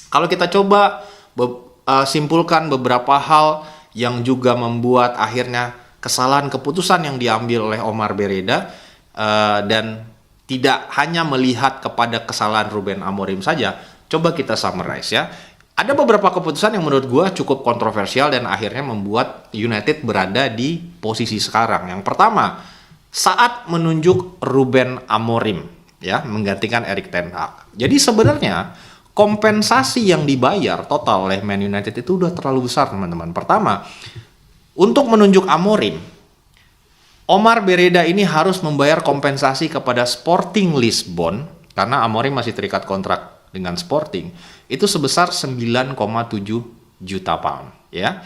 Kalau kita coba simpulkan beberapa hal yang juga membuat akhirnya kesalahan keputusan yang diambil oleh Omar Berreda, dan tidak hanya melihat kepada kesalahan Ruben Amorim saja, coba kita summarize ya. Ada beberapa keputusan yang menurut gue cukup kontroversial dan akhirnya membuat United berada di posisi sekarang. Yang pertama, saat menunjuk Ruben Amorim ya menggantikan Erik ten Hag. Jadi sebenarnya kompensasi yang dibayar total oleh Man United itu udah terlalu besar, teman-teman. Pertama, untuk menunjuk Amorim, Omar Berreda ini harus membayar kompensasi kepada Sporting Lisbon karena Amorim masih terikat kontrak dengan Sporting, itu sebesar 9,7 juta pound ya.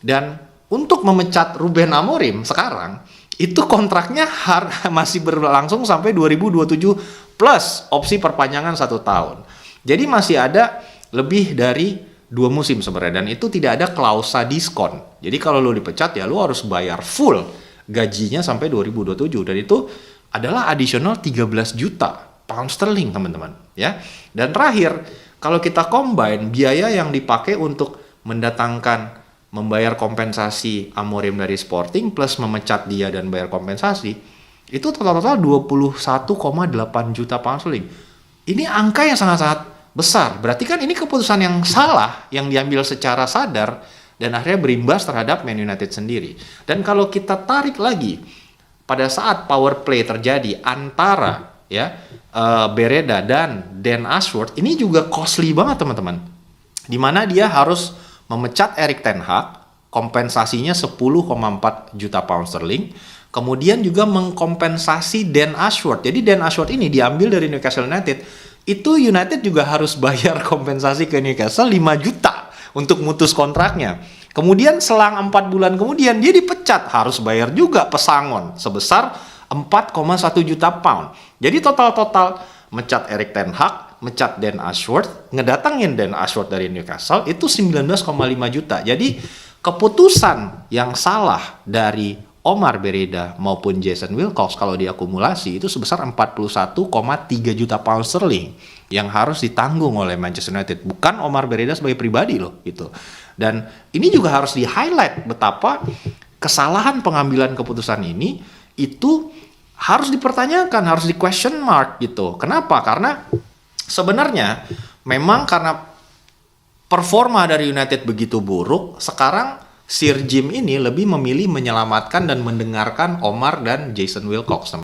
Dan untuk memecat Ruben Amorim sekarang itu kontraknya masih berlangsung sampai 2027 plus opsi perpanjangan 1 tahun. Jadi masih ada lebih dari 2 musim sebenarnya, dan itu tidak ada klausa diskon. Jadi kalau lo dipecat ya lo harus bayar full gajinya sampai 2027, dan itu adalah additional 13 juta pound sterling, teman-teman ya. Dan terakhir, kalau kita combine biaya yang dipakai untuk membayar kompensasi Amorim dari Sporting plus memecat dia dan bayar kompensasi, itu total 21,8 juta pound sterling. Ini angka yang sangat-sangat besar. Berarti kan ini keputusan yang salah yang diambil secara sadar dan akhirnya berimbas terhadap Man United sendiri. Dan kalau kita tarik lagi pada saat power play terjadi antara Berreda dan Dan Ashworth, ini juga costly banget, teman-teman. Dimana dia harus memecat Erik ten Hag, kompensasinya 10,4 juta pound sterling. Kemudian juga mengkompensasi Dan Ashworth. Jadi Dan Ashworth ini diambil dari Newcastle United. Itu United juga harus bayar kompensasi ke Newcastle 5 juta untuk mutus kontraknya. Kemudian selang 4 bulan kemudian dia dipecat, harus bayar juga pesangon sebesar 4,1 juta pound. Jadi total mecat Erik ten Hag, mecat Dan Ashworth, ngedatangin Dan Ashworth dari Newcastle itu 19,5 juta. Jadi keputusan yang salah dari Omar Berreda maupun Jason Wilcox kalau diakumulasi itu sebesar 41,3 juta pound sterling yang harus ditanggung oleh Manchester United, bukan Omar Berreda sebagai pribadi loh gitu. Dan ini juga harus di-highlight betapa kesalahan pengambilan keputusan ini itu harus dipertanyakan, harus di question mark gitu. Kenapa? Karena sebenarnya memang karena performa dari United begitu buruk, sekarang Sir Jim ini lebih memilih menyelamatkan dan mendengarkan Omar dan Jason Wilcox.